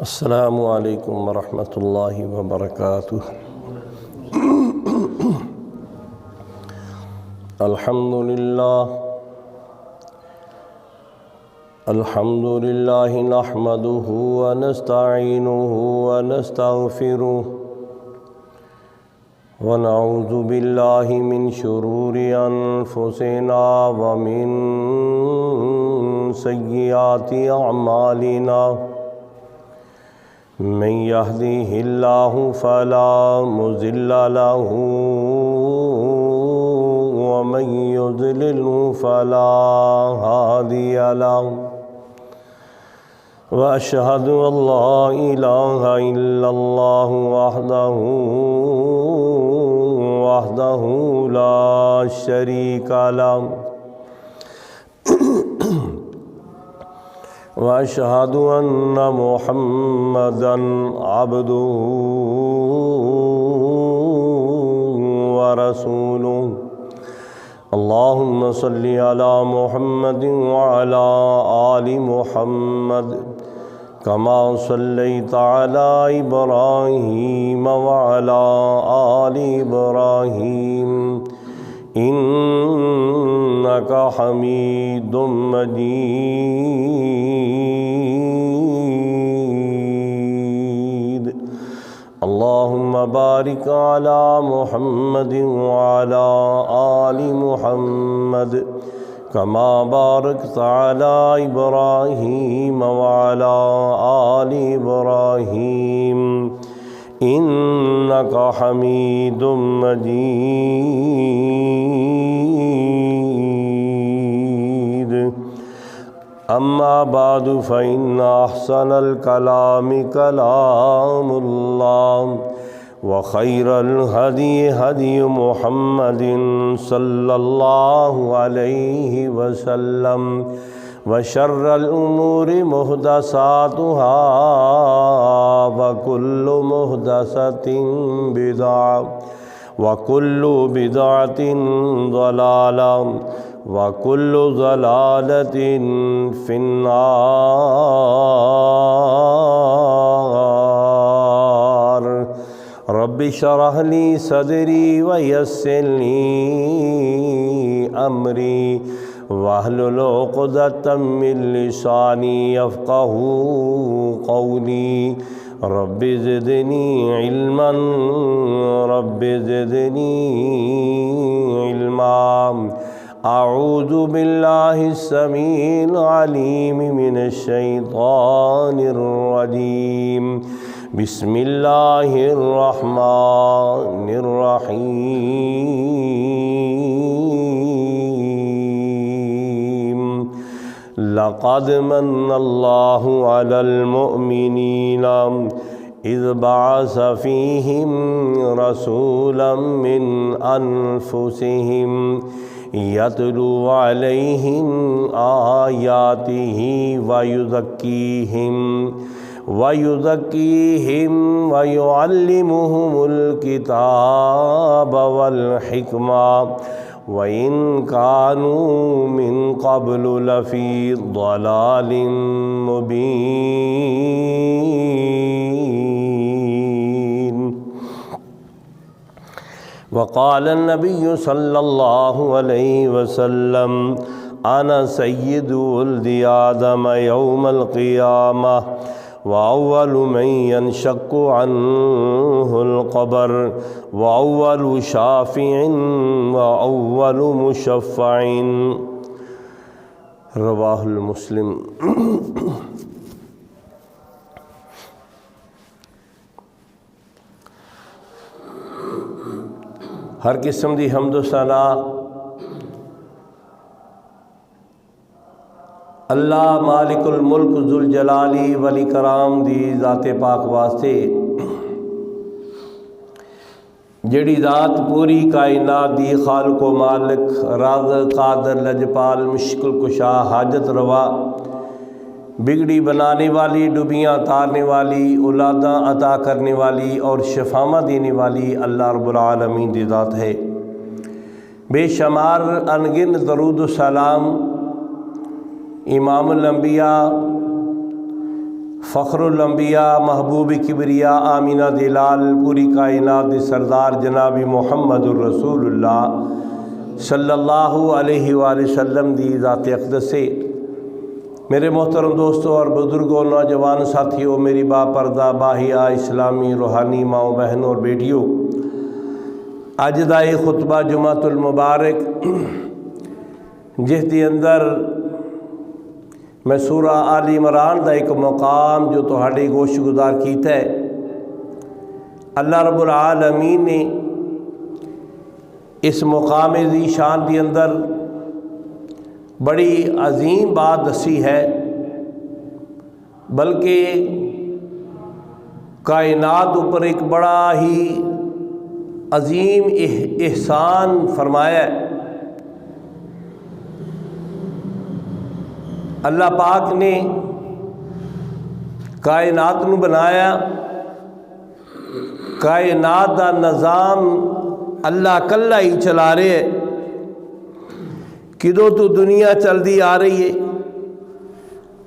السلام علیکم ورحمۃ اللہ وبرکاتہ۔ الحمد للہ نحمدہ ونستعینہ ونستغفرہ ونعوذ باللہ من شرور انفسنا ومن سیئات اعمالنا، من يهده الله فلا مضل له ومن يضلل فلا هادي له، وأشهد أن لا إله إلا الله وحده لا شريك له، وأشهد أن محمدًا عبده ورسوله۔ اللهم صل على محمد وعلى آل محمد كما صليت على إبراهيم وعلى آل إبراهيم إنك حميد مجيد۔ اللهم بارك على محمد وعلى آل محمد كما باركت على إبراهيم وعلى آل إبراهيم إنك حميد مجيد۔ أما بعد فإن أحسن الكلام كلام الله، وخير الهدي هدي محمد صلى الله عليه وسلم، وشر الأمور محدثاتها، وكل محدثة بدعة، وكل بدعة ضلالة، وكل ضلالة في النار۔ رب اشرح لي صدري ويسر لي أمري واحلل عقدة من لساني يفقهوا قولي۔ رب زدني علما، رب زدني علما۔ أعوذ بالله السميع العليم من الشيطان الرجيم، بسم الله الرحمن الرحيم۔ لقد من الله على المؤمنين إذ بعث فيهم رسولا من أنفسهم يتلو عليهم آياته ويزكيهم ويعلمهم الكتاب والحكمة وإن كانوا من قبل لفي ضلال مبين۔ وقال النبي صلى الله عليه وسلم: أنا سيد ولد آدم يوم القيامة، وأول من ينشق عنه القبر، وأول شافع، وأول مشفع۔ رواہ المسلم۔ ہر قسم دی حمد و ثنا اللہ مالک الملک ذوالجلالی والاکرام دی ذات پاک واسطے، جڑی ذات پوری کائنات دی خالق و مالک، رازق، قادر، لجپال، مشکل کشا، حاجت روا، بگڑی بنانے والی، ڈوبیاں تارنے والی، اولاداں عطا کرنے والی اور شفاواں دینے والی اللہ رب العالمین دی ذات ہے۔ بے شمار انگن درود و سلام امام الانبیاء فخر الانبیاء محبوب کبریا آمینہ دلال پوری کائنات سردار جناب محمد الرسول اللہ صلی اللہ علیہ وآلہ وسلم دی ذات اقدس سے میرے محترم دوستوں اور بزرگوں، نوجوان ساتھیوں، میری با پردہ باحیہ اسلامی روحانی ماؤں بہنوں اور بیٹیوں، اج دا یہ خطبہ جمعۃ المبارک جس دی اندر میں سورہ آل عمران دا ایک مقام جو تہاڈی گوش گزار کیتا ہے، اللہ رب العالمین نے اس مقام ذی شان دی اندر بڑی عظیم بات دسی ہے، بلکہ کائنات اوپر ایک بڑا ہی عظیم احسان فرمایا ہے۔ اللہ پاک نے کائنات نو بنایا، کائنات دا نظام اللہ کلا ہی چلا رہے ہے، کدوں تو دنیا چلتی آ رہی ہے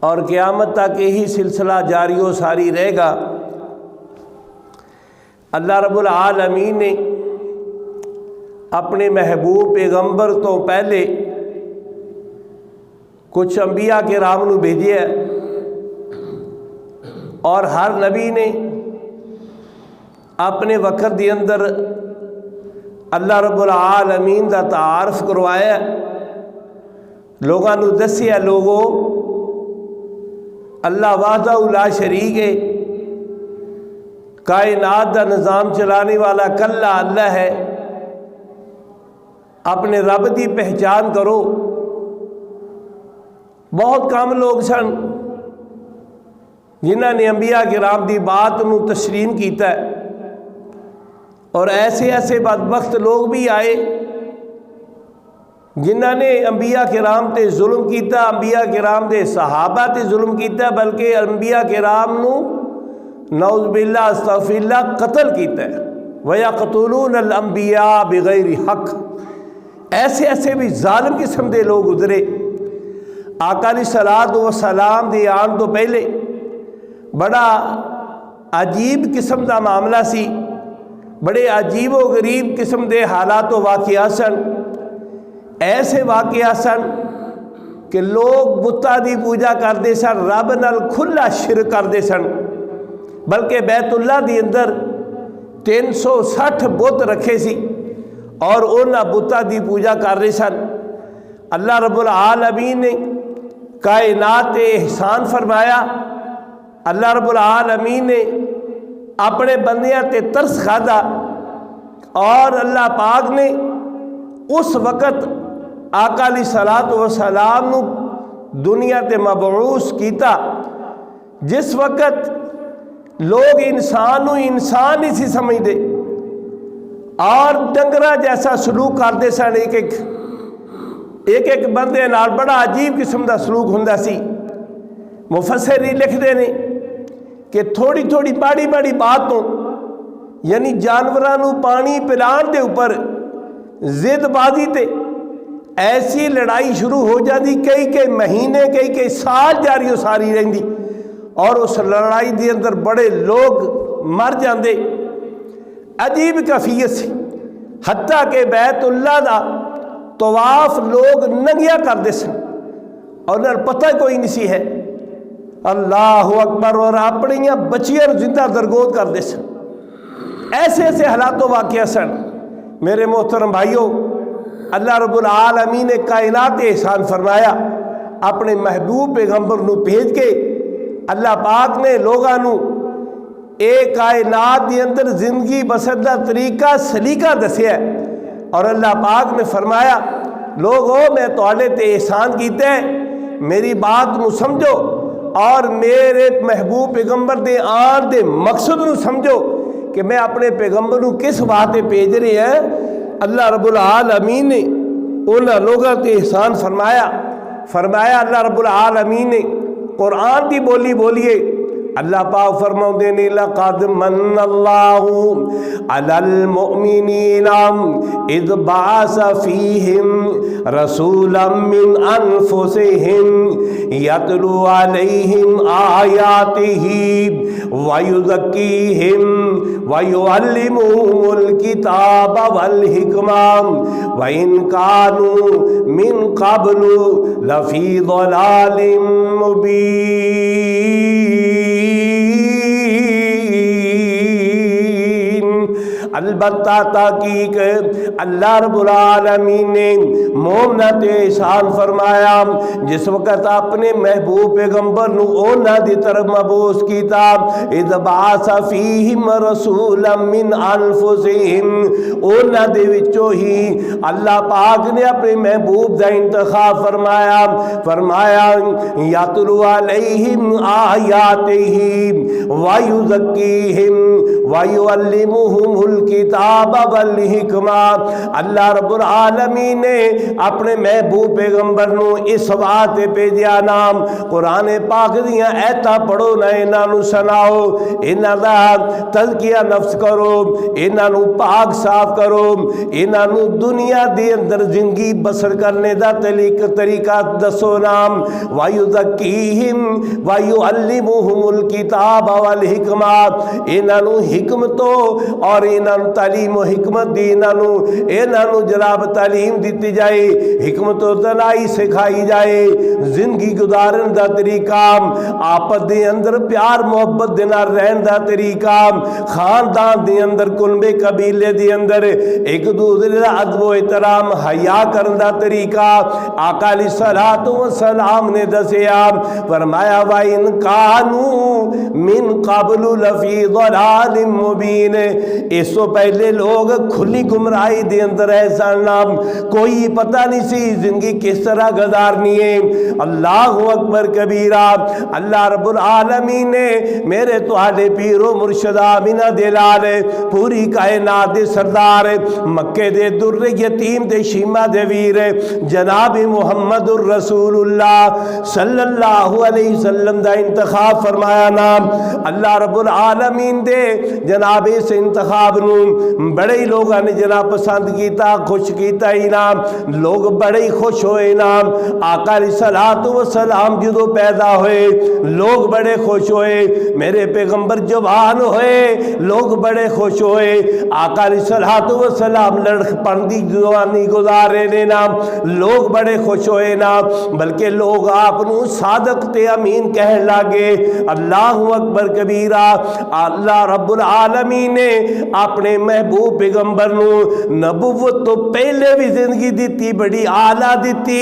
اور قیامت تک یہی سلسلہ جاری و ساری رہے گا۔ اللہ رب العالمین نے اپنے محبوب پیغمبر تو پہلے کچھ انبیاء کرام نو بھیجے ہے، اور ہر نبی نے اپنے وقت دی اندر اللہ رب العالمین دا تعارف کروایا، لوگاں نو دسیا لوگو اللہ وحدہ لا شریک ہے، کائنات دا نظام چلانے والا کلا اللہ ہے، اپنے رب دی پہچان کرو۔ بہت کم لوگ سن جنہاں نے انبیاء کرام دی بات نو تسلیم کیتا ہے، اور ایسے بدبخت لوگ بھی آئے جنہاں نے انبیاء کرام تے ظلم کیتا، انبیاء کرام دے صحابہ تے ظلم کیتا، بلکہ انبیاء کرام نو نعوذ باللہ استغفر اللہ قتل کیتا ہے۔ وَيَقْتُلُونَ الْأَنْبِيَاءَ بِغَيْرِ حق، ایسے بھی ظالم قسم دے لوگ گزرے۔ آقا علیہ الصلوۃ والسلام دی آن تو پہلے بڑا عجیب قسم دا معاملہ سی، بڑے عجیب و غریب قسم دے حالات و واقعات سن۔ ایسے واقعات سن کہ لوگ بتاں دی پوجا کرتے سن، رب نال کھلا شرک کرتے سن، بلکہ بیت اللہ دی اندر 360 بت رکھے سی اور انہاں بتاں دی پوجا کر رہے سن۔ اللہ رب العالمین نے کائنات احسان فرمایا، اللہ رب العالمین نے اپنے بندیاں تے ترس کھادا، اور اللہ پاک نے اس وقت آقا علیہ الصلوۃ والسلام نو دنیا تے مبعوث کیتا جس وقت لوگ انسان نو انسان ہی سی سمجھدے اور ڈنگرا جیسا سلوک کرتے سن۔ ایک بندے نال بڑا عجیب قسم دا سلوک ہوندا سی۔ مفسرین لکھدے نے کہ تھوڑی بڑی بات تو یعنی جانوراں نو پانی پلان دے اوپر زد بازی تے ایسی لڑائی شروع ہو جاتی، کئی مہینے کئی سال جاری و ساری رہندی، اور اس لڑائی دے اندر بڑے لوگ مر جاندے۔ عجیب کیفیت سی، حتیٰ کہ بیت اللہ دا طواف لوگ ننگیا کرتے سن اور انہیں پتہ کوئی نہیں سی ہے۔ اللہ اکبر، اور اپنی بچیاں زندہ درگود کرتے سن۔ ایسے حالات و واقعہ سن۔ میرے محترم بھائیوں، اللہ رب العالمین نے کائنات احسان فرمایا، اپنے محبوب پیغمبر نو بھیج کے اللہ پاک نے لوگاں نو ایک کائنات دی اندر زندگی بسر دا طریقہ سلیقہ دسیا ہے، اور اللہ پاک نے فرمایا لوگو میں تواڈے تے احسان کیتا ہے، میری بات نو سمجھو اور میرے محبوب پیغمبر دے آن دے مقصد نو سمجھو کہ میں اپنے پیغمبر نو کس بات بھیج رہے ہیں۔ اللہ رب العالمین نے انہاں لوگوں تے احسان فرمایا اللہ رب العالمین نے قرآن دی بولیے اللہ پاک فرماتے ہیں لقد من اللہ علی المؤمنین اذ بعث فیہم رسولا من انفسہم یتلو علیہم آیاتہ ویزکیہم ویعلمہم الکتاب والحکمہ وَإِن كَانُوا مِن قَبْلُ لَفِي ضَلَالٍ مُبِينٍ۔ البتہ تحقیق اللہ رب العالمین نے مومنت احسان فرمایا جس وقت اپنے محبوب پیغمبر نو اونا دی طرف مبعوث کیتا اذ بعث فیہم رسولا من انفسہم اونا دے وچوں ہی اللہ پاک نے اپنے محبوب دا انتخاب فرمایا یتلو علیہم آیاتہ ویزکیہم ویعلمہم الکتاب والحکمہ۔ اللہ رب العالمین نے اپنے محبوب پیغمبر نو اس بات پہ دیا نام قرآن پاک دیاں ایتا پڑھو نہ انہاں نو سناؤ، انہاں دا تزکیہ نفس کرو، انہاں نو پاک صاف کرو، انہاں نو دنیا دی اندر زندگی بسر کرنے دا طریقہ دسو نام وَيُزَكِّيهِمْ وَيُعَلِّمُهُمُ الْكِتَابَ وَالْحِكْمَةَ انہاں نو حکمتوں اور انہاں نو تعلیم و حکمت دی انہاں نو جناب تعلیم دیتی جائے، حکمت و دانائی سکھائی جائے، زندگی گزارن دا طریقہ، آپس دے اندر پیار محبت دے نال رہن دا طریقہ، خاندان دے اندر کنبے قبیلے دے اندر ایک دوسرے دا ادب و احترام حیا کرن دا طریقہ آقا علیہ الصلوۃ والسلام نے دسیا، فرمایا وَإِن كَانُوا مِن قَبْلُ لَفِي ضَلَالٍ مُبِينٍ۔ اس تو پہلے لوگ کھلی گمراہی دے اندر احسان نام کوئی پتہ نہیں سی زندگی کس طرح گزارنی ہے۔ اللہ اکبر کبیرہ۔ اللہ رب العالمین نے میرے تہاڈے پیر و مرشد آمینہ دلال پوری کائنات دے سردار مکے دے در یتیم دے شیمہ دے ویر جناب محمد الرسول اللہ صلی اللہ علیہ وسلم دا انتخاب فرمایا نام اللہ رب العالمین دے جناب اس انتخاب نو بڑے ہی لوگاں نے جناب پسند کیتا، خوش کیتا انعام، لوگ بڑے ہی خوش ہوئے انعام۔ آقا علیہ الصلوۃ والسلام جدو پیدا ہوئے لوگ بڑے خوش ہوئے، میرے پیغمبر جوان ہوئے لوگ بڑے خوش ہوئے، آقا علیہ الصلوۃ والسلام لڑک پڑھدی جوانی گزارے نے نام لوگ بڑے خوش ہوئے نام، بلکہ لوگ آپ نو صادق تے امین کہہ لاگے۔ اللہ اکبر کبیرہ۔ اللہ رب العالمین نے اپنے محبوب پیغمبر نو نبوت تو پہلے بھی زندگی دیتی بڑی اعلیٰ دیتی،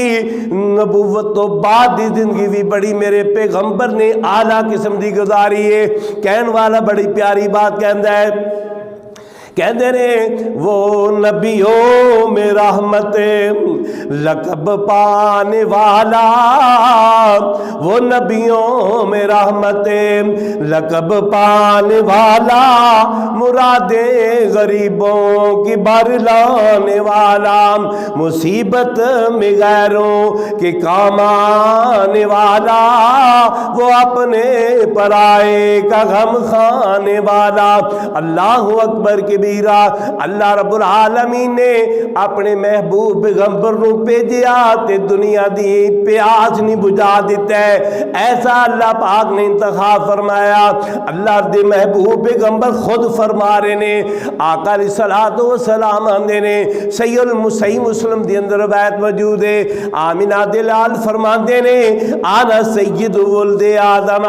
نبوت تو بعد دی زندگی بھی بڑی میرے پیغمبر نے اعلیٰ قسم دی گزاری ہے۔ کہن والا بڑی پیاری بات کہندا ہے، کہندے نے وہ نبیوں میں رحمت لقب پانے والا، وہ نبیوں میں رحمت لقب پانے والا، مرادیں غریبوں کی بھر لانے والا، مصیبت میں غیروں کے کام آنے والا، وہ اپنے پرائے کا غم کھانے والا۔ اللہ اکبر کی اللہ رب العالمین نے اپنے محبوب پیغمبر نو بھیجیا تے دنیا دی پیاس نہیں بجھا دیتا ہے، ایسا اللہ پاک نے انتخاب فرمایا۔ اللہ دے محبوب پیغمبر خود فرما رہے نے، آقا علیہ الصلوۃ والسلام آندے نے، صحیح مسلم دی اندر روایت موجود ہے، آمینہ دلال فرماندے نے آنا سید ولد آدم،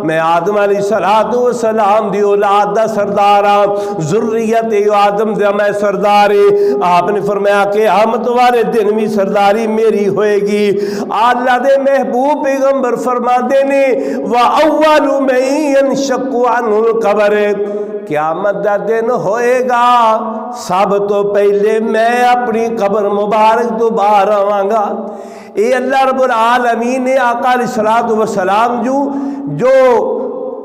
میں آدم علیہ الصلوۃ والسلام دی اولاد دا سردار ہاں، ذریت آدم دے میں سرداری۔ آپ نے فرمایا کہ قیامت والے دن بھی سرداری میری ہوئے گی۔ اللہ دے محبوب پیغمبر فرماتے نے وَأَوَّلُ مَن يَنشَقُّ عَنْهُ الْقَبْرُ، قیامت دا دن ہوئے گا سب تو پہلے میں اپنی قبر مبارک تو باہر آواں گا۔ اے اللہ رب العالمین نے آقا علیہ الصلوۃ والسلام جو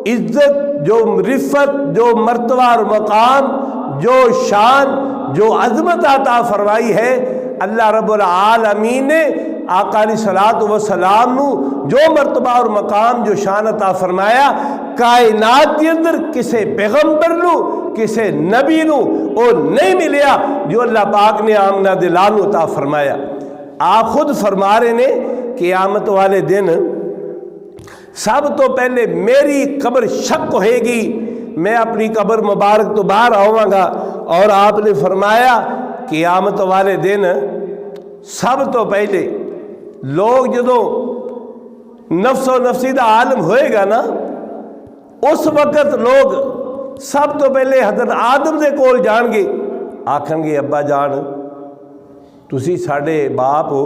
عزت، جو رفت، جو مرتبہ اور مقام، جو شان، جو عظمت عطا فرمائی ہے، اللہ رب العالمین نے آقا علیہ الصلوۃ والسلام نو جو مرتبہ اور مقام جو شان عطا فرمایا کائنات کے اندر کسے پیغمبر نو کسے نبی نو او نہیں ملیا جو اللہ پاک نے آمنہ دے لال نو عطا فرمایا۔ آپ خود فرما رہے نے قیامت والے دن سب تو پہلے میری قبر شک ہوئے گی، میں اپنی قبر مبارک تو باہر آؤں گا، اور آپ نے فرمایا قیامت والے دن سب تو پہلے لوگ جدوں نفس و نفسی دا عالم ہوئے گا نا، اس وقت لوگ سب تو پہلے حضرت آدم دے کول جان گے، آکھن گے ابا جان تسی ساڈے باپ ہو،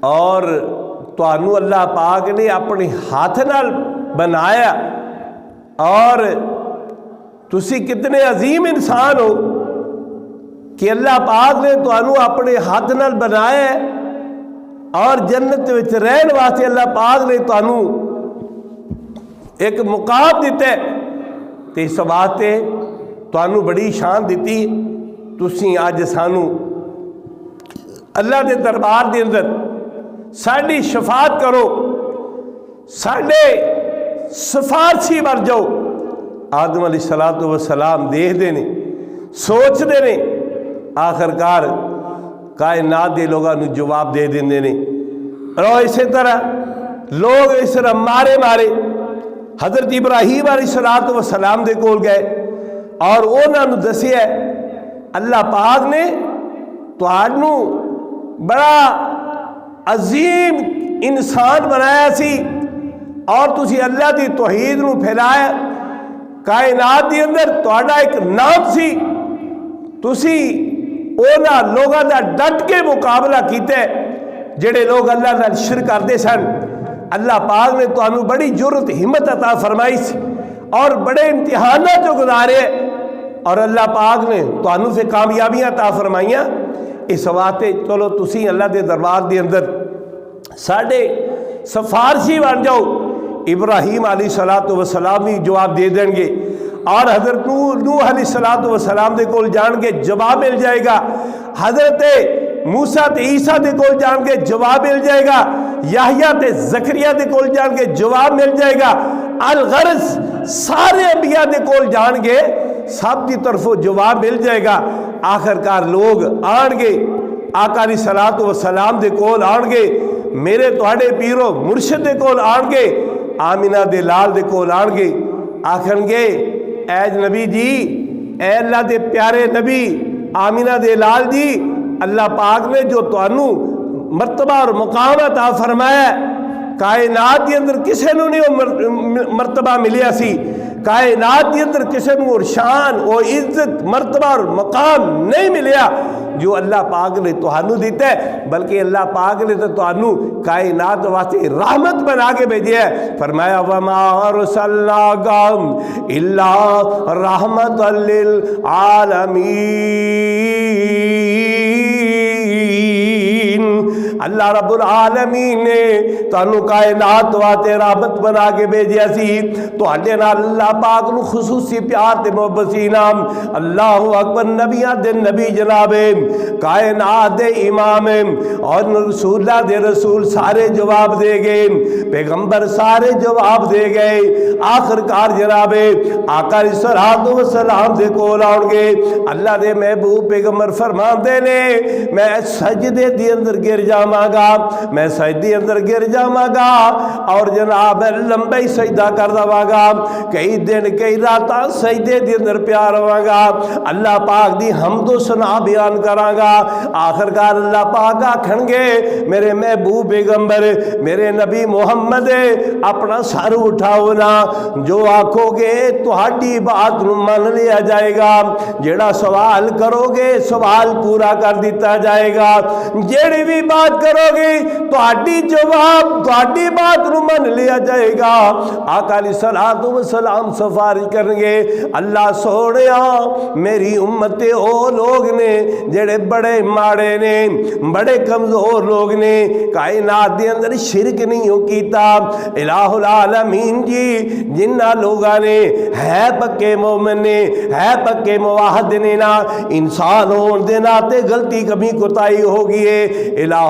اور تانوں اللہ پاک نے اپنے ہاتھ نال بنایا، اور تسی کتنے عظیم انسان ہو کہ اللہ پاک نے تانوں اپنے ہاتھ نال بنایا ہے، اور جنت وچ رہن واسطے اللہ پاک نے تانوں ایک مقام دیتا ہے، تے اس واسطے تانوں بڑی شان دیتی، تسی اج سانوں اللہ دے دربار دے اندر ساڈی شفاعت کرو، ساڈے سفارشی بن جاؤ۔ آدم علیہ الصلوۃ والسلام دیکھتے نے، سوچتے نے، آخرکار کائنات دے لوگاں نو جواب دے دیندے نے۔ اور اسی طرح لوگ اس طرح مارے حضرت ابراہیم علیہ الصلوۃ والسلام دے کول گئے، اور انہاں نو دسیا اللہ پاک نے تانوں بڑا عظیم انسان بنایا سی، اور تسی اللہ دی توحید نو پھیلایا، کائنات دی اندر تہاڈا ایک نام سی، تسی اونا لوگاں دا ڈٹ کے مقابلہ کیتا ہے جڑے لوگ اللہ نال شرک کرتے سن۔ اللہ پاک نے تانوں بڑی جرت ہمت عطا فرمائی سی، اور بڑے امتحانات جو گزارے، اور اللہ پاک نے تانوں سے کامیابیاں عطا فرمائیاں۔ اس واسطے چلو تسی اللہ دے دربار دے اندر ساڈے سفارشی بن جاؤ۔ ابراہیم علیہ الصلوۃ والسلام بھی جواب دے دیں گے، اور حضرت نوح علیہ الصلوۃ والسلام دے کول جان کے جواب مل جائے گا، حضرت موسیٰ تے عیسیٰ دے کول جان کے جواب مل جائے گا، یحییٰ تے زکریا دے کول جان کے جواب مل جائے گا، الغرض سارے انبیاء دے کول جان کے سب دی طرفوں جواب مل جائے گا۔ آخرکار لوگ آن گے آقا علیہ الصلوۃ والسلام دے کول آن گے، میرے تہاڈے پیرو مرشد دے کول آن گے، آمینہ دے لال دے کول آن گے، آکھن گے اے نبی جی، اے اللہ دے پیارے نبی آمینہ دے لال جی، اللہ پاک نے جو تانوں مرتبہ اور مقام عطا فرمایا ہے، کائنات کے اندر کسے نو نہیں مرتبہ ملیا سی، کائنات کے اندر کسے نو اور شان اور عزت مرتبہ اور مقام نہیں ملیا جو اللہ پاک نے تانوں دیتا ہے، بلکہ اللہ پاک نے تو تانوں کائنات واسطے رحمت بنا کے بھیجا ہے۔ فرمایا وما ارسلناک الا رحمت للعالمین، اللہ رب العالمین نے تانوں کائنات واسطے رحمت بنا کے بھیجیا سی، تواڈے نال اللہ پاک نو خصوصی پیار تے محبت سی نام۔ اللہ اکبر، نبیاں دے نبی جناب، کائنات دے امام، اور رسولہ دے رسول سارے جواب دے گئے، پیغمبر سارے جواب دے گئے۔ آخرکار جناب آقا علیہ الصلوۃ والسلام دے کول آن گے، اللہ دے محبوب پیغمبر فرماندے نے میں سجدے دی اندر گر جاواں گا، میں سجدے اندر گر جاواں گا، اور جناب لمبا ہی سجدہ کر دواں گا، کئی دن کئی راتاں سجدے دی اندر پیا رہواں گا، اللہ پاک دی حمد و ثنا بیان کراں گا۔ آخرکار اللہ پاک آکھن گے میرے محبوب پیغمبر میرے نبی محمد اپنا سر اٹھاؤ نا، جو آکھو گے تہاڈی بات نو من لیا جائے گا، جیڑا سوال کرو گے سوال پورا کر دیتا جائے گا، جیڑی بھی بات کرو گے تہاڈی جواب تہاڈی بات نو من لیا جائے گا۔ آقا علیہ الصلوۃ والسلام سفارش کریں گے اللہ سونیا میری امت او لوگ نے جڑے بڑے ماڑے نے، بڑے کمزور لوگ نے، کائنات دے اندر شرک نہیں ہو کیتا، الہ العالمین جی جنہ لوگاں نے ہے پکے مومن نے، ہے پکے موحد نے نا، انسان ہون دے ناتے غلطی کبھی کوتاہی ہو گئی ہے، الہ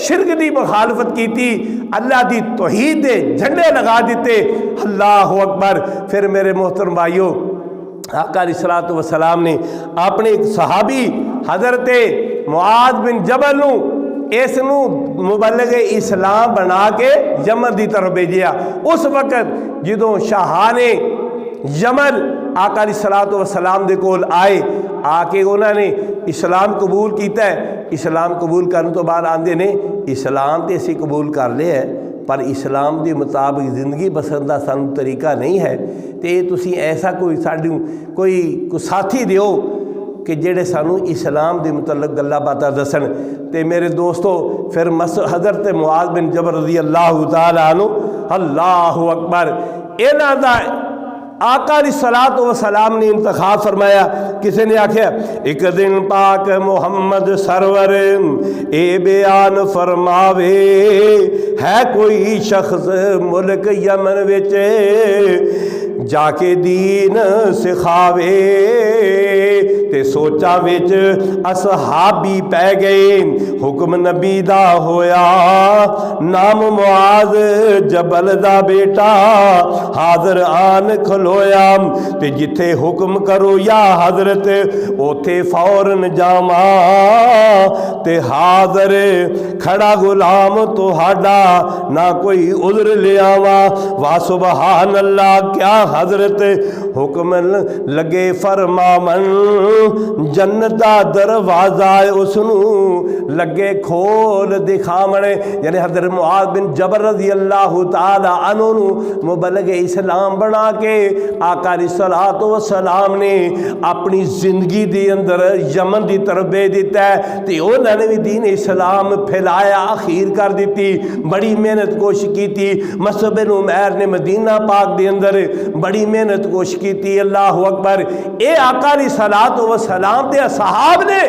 شرک دی مخالفت کیتی، اللہ دی توحید دے جھنڈے لگا دیتے۔ اللہ اکبر۔ پھر میرے محترم بھائیو، آقا علیہ الصلوۃ والسلام نے اپنے ایک صحابی حضرت معاذ بن جبل نو اس نو مبلغ اسلام بنا کے یمن دی طرف بھیجیا۔ اس وقت جدوں شاہان یمن آقا علیہ الصلوۃ والسلام دے کول آئے، آ کے انہوں نے اسلام قبول کیتا ہے۔ اسلام قبول کرنے تو بعد آندے نے اسلام تے اسی قبول کر لیا ہے، پر اسلام دے مطابق زندگی بسر دا سانو طریقہ نہیں ہے، تے تسی ایسا کوئی ساتھی دیو کہ جڑے سانو اسلام دے متعلق گلاں باتاں دسن۔ تے میرے دوستو، پھر حضرت معاذ بن جبل رضی اللہ تعالی عنہ، اللہ اکبر، انہاں دا آقا علیہ الصلوۃ والسلام نے انتخاب فرمایا۔ کسی نے آکھیا ایک دن پاک محمد سرور اے بیان فرماوے، ہے کوئی شخص ملک یمن وچ جا کے دین سکھاوے، تے سوچا وچ اصحابی پہ گئے، حکم نبی دا ہویا، نام معاذ جبل دا بیٹا حاضر آن کھلویا، تے جتھے حکم کرو یا حضرت اوتھے فوراً جاواں، تے حاضر کھڑا غلام تہاڈا نہ کوئی عذر لے آواں۔ وا سبحان اللہ، کیا حضرت حکم لگے فرماون، جنت دا دروازہ اس نو لگے کھول دکھاون۔ یعنی حضرت معاذ بن جبل رضی اللہ تعالی عنہ نو مبلغ اسلام بنا کے آقا علیہ الصلوۃ والسلام نے اپنی زندگی دی اندر یمن دی طرف بھیج دیتا ہے، تے انہوں نے بھی دین اسلام پھیلایا، اخیر کر دیتی، بڑی محنت کوشش کی تھی۔ مصعب بن عمیر نے مدینہ پاک دے اندر بڑی محنت کوشش کی تھی۔ اللہ اکبر۔ اے آقا علیہ الصلوۃ والسلام دے اصحاب نے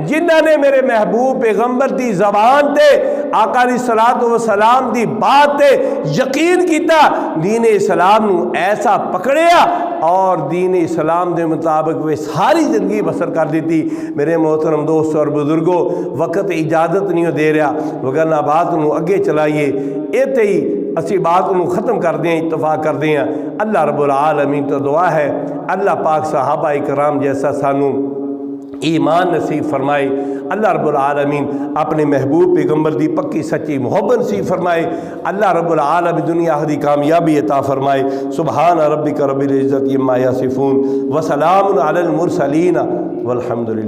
جنہاں نے میرے محبوب پیغمبر دی زبان تے آقا علیہ الصلوۃ والسلام دی بات تے یقین کیتا، دین اسلام نو ایسا پکڑیا اور دین اسلام دے مطابق وہ ساری زندگی بسر کر دیتی۔ میرے محترم دوستوں اور بزرگوں، وقت اجازت نہیں دے رہا، وگرنہ بات نو اگے چلائیے، ایتے ہی اسی بات نو ختم کر دیں، اتفاق کر دیں۔ اللہ رب العالمین تو دعا ہے اللہ پاک صحابہ کرام جیسا سانو ایمان نصیب فرمائے، اللہ رب العالمین اپنے محبوب پیغمبر دی پکی سچی محبت نصیب فرمائے، اللہ رب العالمین دنیا دی کامیابی عطا فرمائے۔ سبحان ربک رب العزت عما یصفون وسلام علی المرسلین والحمد للہ۔